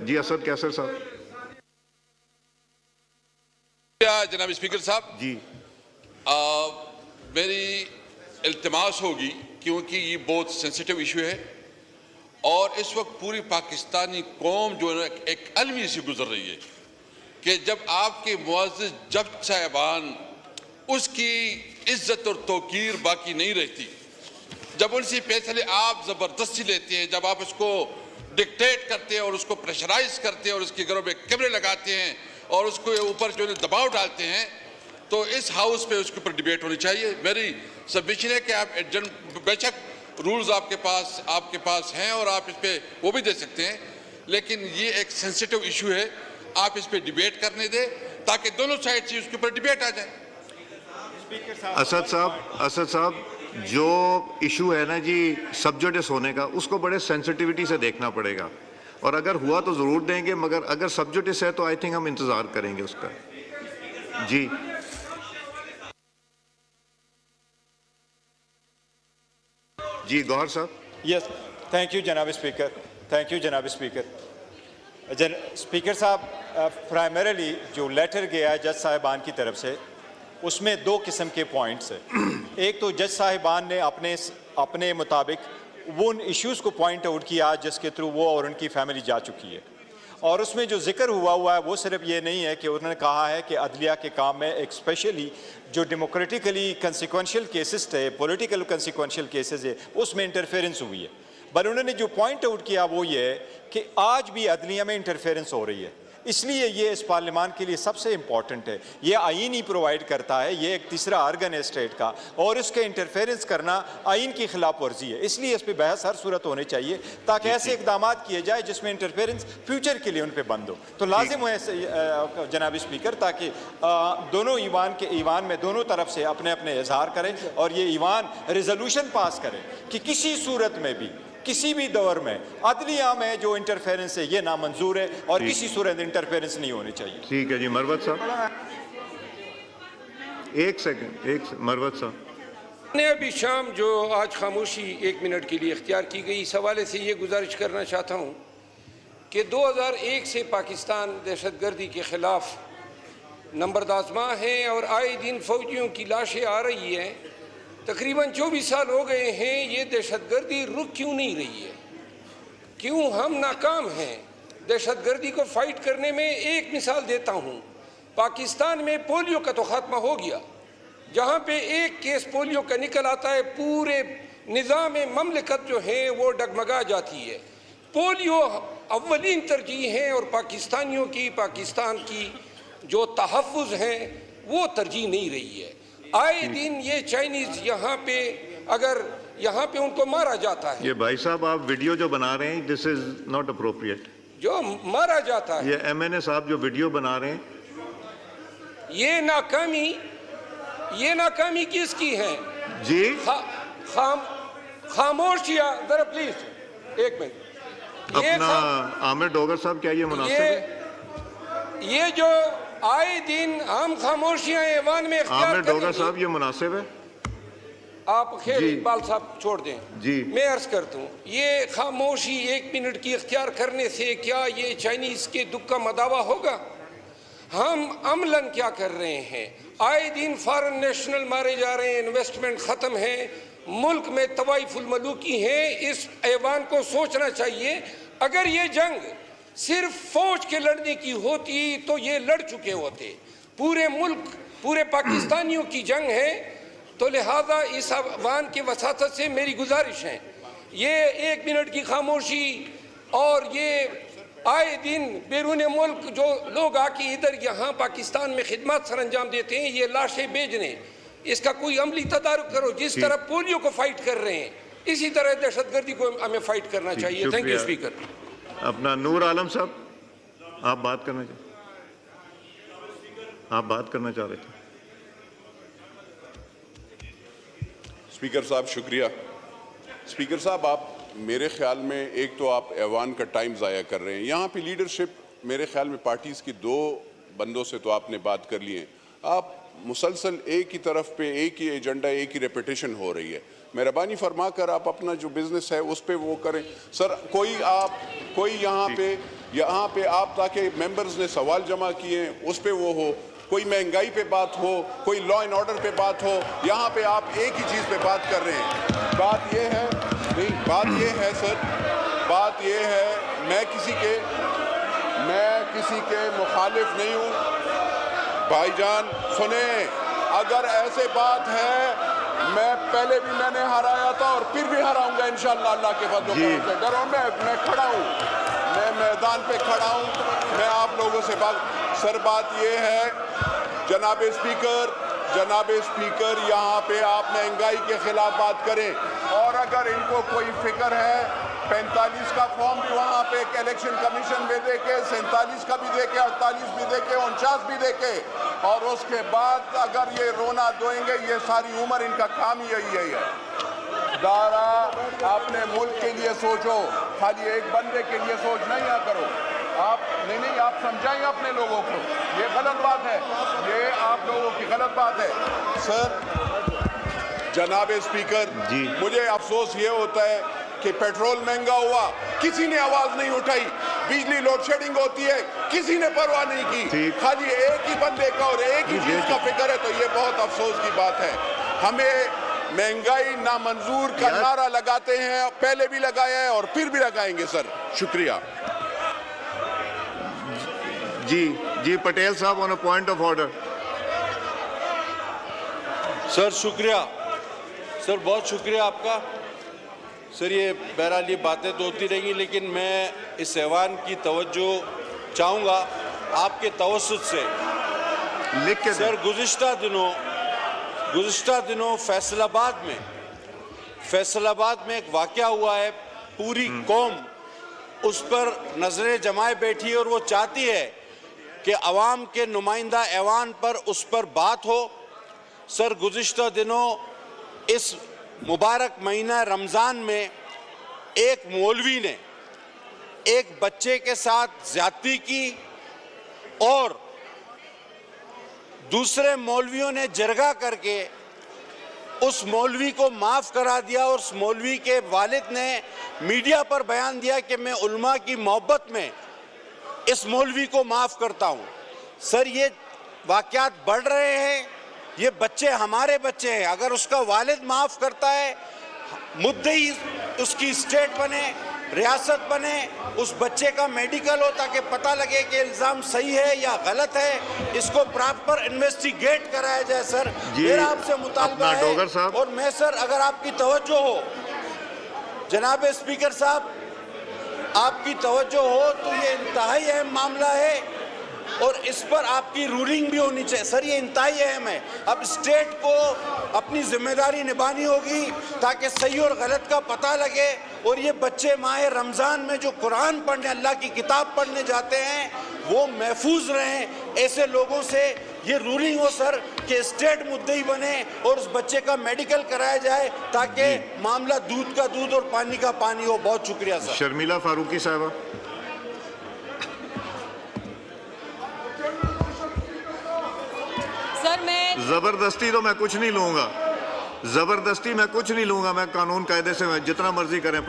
जी असद कैसर साहब। जनाब स्पीकर साहब जी मेरी इल्तिमास होगी, क्योंकि ये बहुत सेंसिटिव इशू है और इस वक्त पूरी पाकिस्तानी कौम जो है एक अलमी से गुजर रही है कि जब आपके मुअज़्ज़िज़ जज साहिबान उसकी इज्जत और तौकीर बाकी नहीं रहती, जब उनसे फैसले आप ज़बरदस्ती लेते हैं, जब आप उसको डिक्टेट करते हैं और उसको प्रेशराइज करते हैं और उसके घरों में कैमरे लगाते हैं और उसको ऊपर जो दबाव डालते हैं, तो इस हाउस पे उसके ऊपर डिबेट होनी चाहिए। मेरी सबमिशन है कि आप बेशक रूल्स आपके पास हैं और आप इस पे वो भी दे सकते हैं, लेकिन ये एक सेंसिटिव इशू है, आप इस पे डिबेट करने दें ताकि दोनों साइड से उसके ऊपर डिबेट आ जाए। असद साहब जो इशू है ना जी सब्जुडिस होने का, उसको बड़े सेंसिटिविटी से देखना पड़ेगा और अगर हुआ तो ज़रूर देंगे, मगर अगर सब्जुडिस है तो आई थिंक हम इंतज़ार करेंगे उसका। जी जी गौहर साहब। यस, थैंक यू जनाब स्पीकर, थैंक यू जनाब स्पीकर। स्पीकर साहब, प्राइमरीली जो लेटर गया है जज साहिबान की तरफ से, उसमें दो किस्म के पॉइंट्स हैं। एक तो जज साहिबान ने अपने मुताबिक वो उन इश्यूज़ को पॉइंट आउट किया जिसके थ्रू वो और उनकी फैमिली जा चुकी है, और उसमें जो जिक्र हुआ है वो सिर्फ ये नहीं है कि उन्होंने कहा है कि अदलिया के काम में एक स्पेशली जो डेमोक्रेटिकली कंसिक्वेंशियल केसेस थे, पॉलिटिकल कंसिक्वेंशियल केसेस है, उसमें इंटरफेरेंस हुई है। पर उन्होंने जो पॉइंट आउट किया वो ये है कि आज भी अदलिया में इंटरफेरेंस हो रही है, इसलिए ये इस पार्लियामान के लिए सबसे इम्पॉर्टेंट है। ये आइन ही प्रोवाइड करता है, ये एक तीसरा आर्गन है स्टेट का, और इसके इंटरफेरेंस करना आइन की खिलाफ वर्जी है। इसलिए इस पर बहस हर सूरत होनी चाहिए ताकि ऐसे इकदाम किए जाए जिसमें इंटरफेरेंस फ्यूचर के लिए उन पर बंद हो। तो लाजिम है जनाब स्पीकर, ताकि दोनों ईवान में दोनों तरफ से अपने अपने इजहार करें और ये ईवान रेजोल्यूशन पास करें कि किसी सूरत में भी किसी भी दौर में अदलिया में जो इंटरफेरेंस है ये नामंजूर है और किसी सूरत इंटरफेरेंस नहीं होनी चाहिए। ठीक है जी मरवत साहब, एक सेकंड मरवत साहब ने अभी शाम जो आज खामोशी 1 मिनट के लिए इख्तियार की गई, इस हवाले से ये गुजारिश करना चाहता हूँ कि 2001 से पाकिस्तान दहशतगर्दी के ख़िलाफ़ नंबरदाज़मा है और आए दिन फ़ौजियों की लाशें आ रही हैं। तकरीबन 24 साल हो गए हैं, ये दहशतगर्दी रुक क्यों नहीं रही है? क्यों हम नाकाम हैं दहशतगर्दी को फाइट करने में? एक मिसाल देता हूँ, पाकिस्तान में पोलियो का तो खात्मा हो गया, जहाँ पे एक केस पोलियो का निकल आता है पूरे निज़ाम ममलिकत जो है वो डगमगा जाती है। पोलियो अव्वलीन तरजीह है और पाकिस्तानियों की, पाकिस्तान की जो तहफ़्फ़ुज़ हैं वो तरजीह नहीं रही है। आए दिन ये चाइनीज यहाँ पे, अगर यहाँ पे उनको मारा जाता है, ये भाई साहब आप वीडियो जो बना रहे हैं दिस इज नॉट अप्रोप्रिएट। जो मारा जाता है, ये MNA साहब जो वीडियो बना रहे हैं, ये नाकामी किसकी है जी? खामोशिया जरा प्लीज एक मिनट। अपना आमिर डोगर साहब क्या ये मुनासिब है? ये जो आए दिन हम खामोशियां ऐवान में आमिर डोगर साहब ये मुनासिब है? आप खैर इकबाल साहब छोड़ दें जी, मैं अर्ज करता हूँ, ये खामोशी 1 मिनट की इख्तियार करने से क्या ये चाइनीज के दुख का मदावा होगा? हम अमलन क्या कर रहे हैं? आए दिन फॉरेन नेशनल मारे जा रहे हैं, इन्वेस्टमेंट खत्म है, मुल्क में तवाइफुल मलूकी है। इस ऐवान को सोचना चाहिए, अगर ये जंग सिर्फ फौज के लड़ने की होती तो ये लड़ चुके होते। पूरे मुल्क, पूरे पाकिस्तानियों की जंग है, तो लिहाजा इस अवान के वसातत से मेरी गुजारिश है, ये 1 मिनट की खामोशी और ये आए दिन बैरून मुल्क जो लोग आके इधर यहाँ पाकिस्तान में खिदमत सर अंजाम देते हैं, ये लाशें भेजने, इसका कोई अमली तदारुक करो। जिस तरह पोलियो को फाइट कर रहे हैं, इसी तरह दहशतगर्दी को हमें फाइट करना चाहिए। Thank you speaker. अपना नूर आलम साहब, आप बात करना चाह रहे थे। स्पीकर साहब शुक्रिया। स्पीकर साहब, आप मेरे ख्याल में एक तो आप ऐवान का टाइम ज़ाया कर रहे हैं। यहाँ पे लीडरशिप मेरे ख्याल में पार्टीज़ की 2 बंदों से तो आपने बात कर ली है। आप मुसलसल एक ही तरफ पे एक ही एजेंडा, एक ही रेपिटेशन हो रही है। मेहरबानी फरमा कर आप अपना जो बिजनेस है उस पर वो करें। सर कोई यहाँ पे यहाँ पे आप ताकि मेंबर्स ने सवाल जमा किए उस पे वो हो, कोई महंगाई पे बात हो, कोई लॉ एंड ऑर्डर पे बात हो, यहाँ पे आप एक ही चीज़ पे बात कर रहे हैं। बात ये है नहीं, बात ये है सर, बात ये है मैं किसी के मुखालिफ नहीं हूँ। भाईजान सुने, अगर ऐसे बात है, मैं पहले भी मैंने हराया था और फिर भी हराऊंगा इंशाअल्लाह अल्लाह के फजल से। डरो, मैं खड़ा हूँ, मैं मैदान पे खड़ा हूँ, मैं आप लोगों से सर बात ये है जनाब स्पीकर यहाँ पे आप महंगाई के खिलाफ बात करें, और अगर इनको कोई फिक्र है 45 का फॉर्म भी वहाँ पे इलेक्शन कमीशन में दे के, 47 का भी दे के, 48 भी दे के, 49 भी दे के, और उसके बाद अगर ये रोना धोएंगे, ये सारी उम्र इनका काम ही यही है। दारा आपने मुल्क के लिए सोचो, खाली एक बंदे के लिए सोच नहीं करो। आप नहीं आप समझाएं अपने लोगों को, ये गलत बात है, ये आप लोगों की गलत बात है। सर जनाब स्पीकर, मुझे अफसोस ये होता है कि पेट्रोल महंगा हुआ, किसी ने आवाज नहीं उठाई, बिजली लोड शेडिंग होती है, किसी ने परवाह नहीं की, खाली एक ही बंदे का और एक ही चीज का फिक्र है, तो ये बहुत अफसोस की बात है। हमें महंगाई नामंजूर का नारा लगाते हैं, पहले भी लगाया है और फिर भी लगाएंगे सर। शुक्रिया। जी पटेल साहब on a point of order. Sir शुक्रिया, सर बहुत शुक्रिया आपका। सर ये बहरहाल ये बातें तो होती रहेंगी, लेकिन मैं इस ऐवान की तवज्जो चाहूँगा आपके तवस्सुत से। लिख के सर गुज़िश्ता दिनों फैसलाबाद में एक वाक़या हुआ है, पूरी कौम उस पर नजरें जमाए बैठी है और वो चाहती है कि अवाम के नुमाइंदा ऐवान पर उस पर बात हो। सर गुज़िश्ता दिनों इस मुबारक महीना रमज़ान में एक मौलवी ने एक बच्चे के साथ ज़्यादती की और दूसरे मौलवियों ने जरगा करके उस मौलवी को माफ़ करा दिया, और उस मौलवी के वालिद ने मीडिया पर बयान दिया कि मैं उल्मा की मोहब्बत में इस मौलवी को माफ़ करता हूँ। सर ये वाक़यात बढ़ रहे हैं, ये बच्चे हमारे बच्चे हैं, अगर उसका वालिद माफ़ करता है, मुद्दई उसकी स्टेट बने, रियासत बने, उस बच्चे का मेडिकल हो ताकि पता लगे कि इल्ज़ाम सही है या गलत है, इसको प्रॉपर इन्वेस्टिगेट कराया जाए। सर मेरा आपसे मुतालबा है, और मैं सर अगर आपकी तवज्जो हो, जनाब स्पीकर साहब आपकी तवज्जो हो, तो ये इंतहाई अहम मामला है और इस पर आपकी रूलिंग भी होनी चाहिए। सर ये इंतहाई अहम है, अब स्टेट को अपनी जिम्मेदारी निभानी होगी ताकि सही और गलत का पता लगे, और ये बच्चे माह रमज़ान में जो कुरान पढ़ने, अल्लाह की किताब पढ़ने जाते हैं, वो महफूज रहें। ऐसे लोगों से ये रूलिंग हो सर कि स्टेट मुद्दई बने और उस बच्चे का मेडिकल कराया जाए ताकि मामला दूध का दूध और पानी का पानी हो। बहुत शुक्रिया सर। शर्मिला फारूकी साहबा। सर मैं जबरदस्ती तो मैं कुछ नहीं लूंगा, जबरदस्ती मैं कुछ नहीं लूंगा, मैं कानून कायदे से मैं जितना मर्जी करें